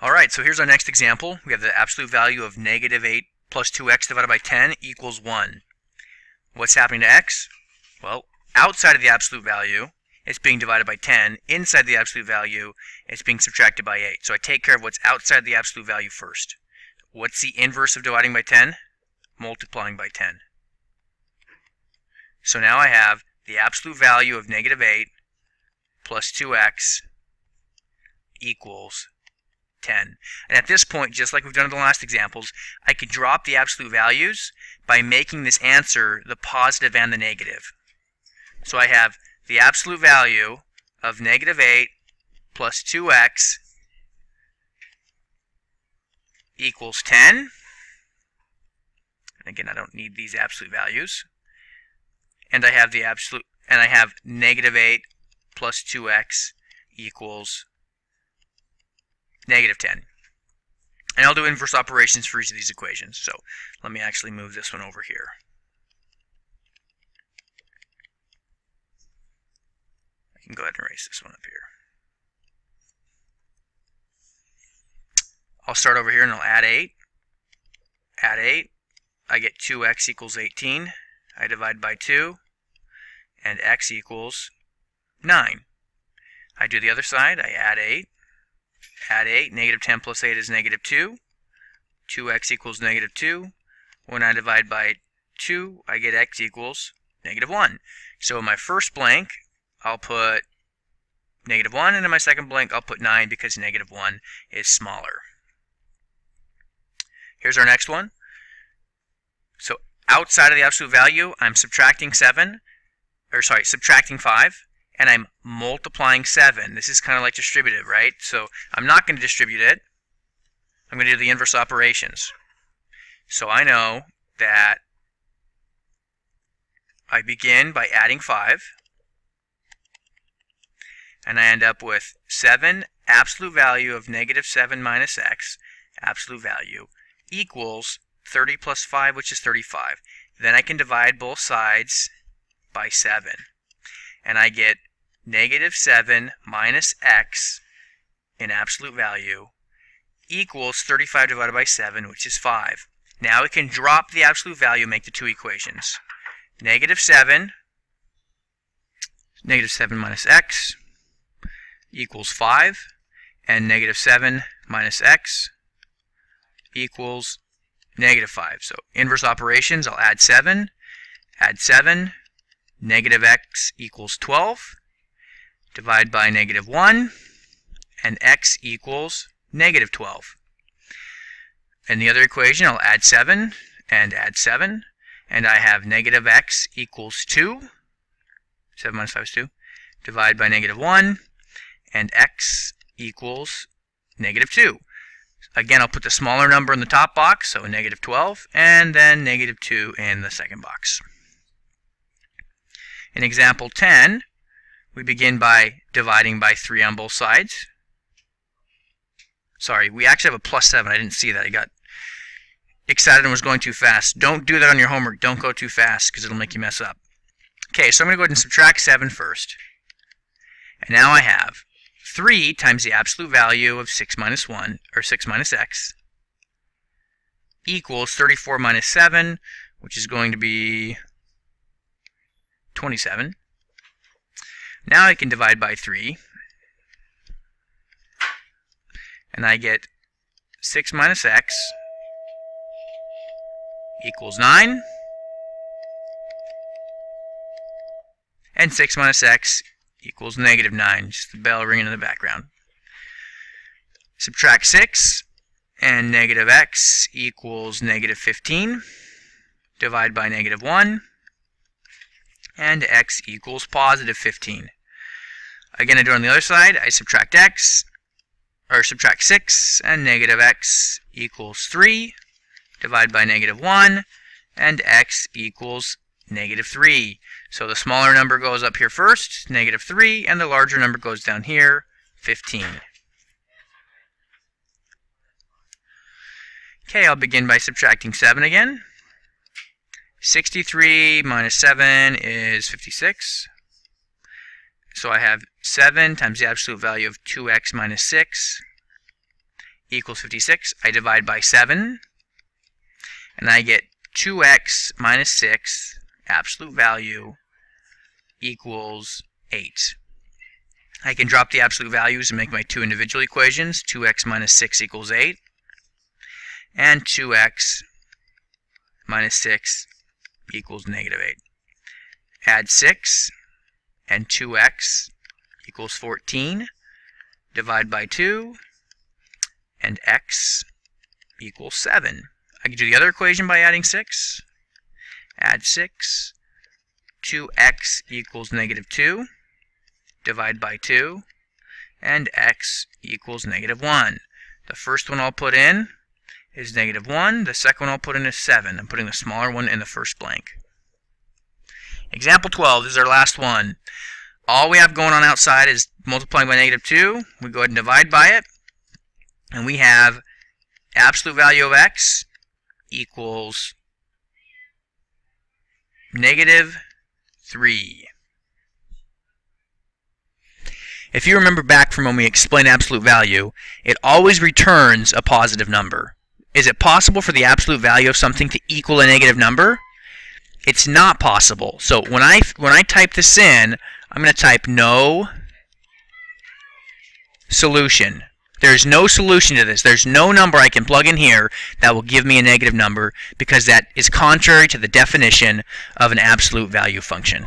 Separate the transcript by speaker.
Speaker 1: Alright, so here's our next example. We have the absolute value of negative 8 plus 2x divided by 10 equals 1. What's happening to x? Well, outside of the absolute value, it's being divided by 10. Inside the absolute value, it's being subtracted by 8. So I take care of what's outside the absolute value first. What's the inverse of dividing by 10? Multiplying by 10. So now I have the absolute value of negative 8 plus 2x equals 10. And at this point, just like we've done in the last examples, I could drop the absolute values by making this answer the positive and the negative. So I have the absolute value of negative 8 plus 2x equals 10. And again, I don't need these absolute values. And I have negative 8 plus 2x equals negative 10. And I'll do inverse operations for each of these equations. So let me actually move this one over here. I can go ahead and erase this one up here. I'll start over here and I'll add 8. Add 8. I get 2x equals 18. I divide by 2. And x equals 9. I do the other side. I add 8. Add 8. Negative 10 plus 8 is negative 2. 2x equals negative 2. When I divide by 2, I get x equals negative 1. So in my first blank, I'll put negative 1, and in my second blank, I'll put 9 because negative 1 is smaller. Here's our next one. So outside of the absolute value, I'm subtracting 5, and I'm multiplying 7. This is kind of like distributive, right? So I'm not going to distribute it. I'm going to do the inverse operations. So I know that I begin by adding 5, and I end up with 7 absolute value of negative 7 minus x, absolute value, equals 30 plus 5, which is 35. Then I can divide both sides by 7. And I get negative 7 minus x in absolute value equals 35 divided by 7, which is 5. Now we can drop the absolute value and make the two equations. Negative 7 minus x equals 5, and negative 7 minus x equals negative 5. So inverse operations, I'll add 7, negative x equals 12, divide by negative 1, and x equals negative 12. In the other equation, I'll add 7, and I have negative x equals 2, 7 minus 5 is 2, divide by negative 1, and x equals negative 2. Again, I'll put the smaller number in the top box, so negative 12, and then negative 2 in the second box. In example 10, we begin by dividing by 3 on both sides. Sorry, we actually have a plus 7. I didn't see that. I got excited and was going too fast. Don't do that on your homework. Don't go too fast because it'll make you mess up. Okay, so I'm going to go ahead and subtract 7 first. And now I have 3 times the absolute value of 6 minus 1, or 6 minus x, equals 34 minus 7, which is going to be 27. Now I can divide by 3, and I get 6 minus x equals 9, and 6 minus x equals negative 9, just the bell ringing in the background. Subtract 6, and negative x equals negative 15. Divide by negative 1, and x equals positive 15. Again, I do it on the other side. I subtract 6, and negative x equals 3. Divide by negative 1, and x equals negative 3. So the smaller number goes up here first, negative 3, and the larger number goes down here, 15. Okay, I'll begin by subtracting 7 again. 63 minus 7 is 56. So I have 7 times the absolute value of 2x minus 6 equals 56. I divide by 7, and I get 2x minus 6, absolute value, equals 8. I can drop the absolute values and make my two individual equations. 2x minus 6 equals 8, and 2x minus 6 equals negative 8. Add 6, and 2x equals 14. Divide by 2, and x equals 7. I can do the other equation by adding 6. Add 6. 2x equals negative 2. Divide by 2. And x equals negative 1. The first one I'll put in is negative 1. The second one I'll put in is 7. I'm putting the smaller one in the first blank. Example 12, this is our last one. All we have going on outside is multiplying by negative 2. We go ahead and divide by it. And we have absolute value of x equals negative 3. If you remember back from when we explained absolute value, it always returns a positive number. Is it possible for the absolute value of something to equal a negative number? It's not possible. So when I type this in, I'm going to type no solution. There's no solution to this. There's no number I can plug in here that will give me a negative number, because that is contrary to the definition of an absolute value function.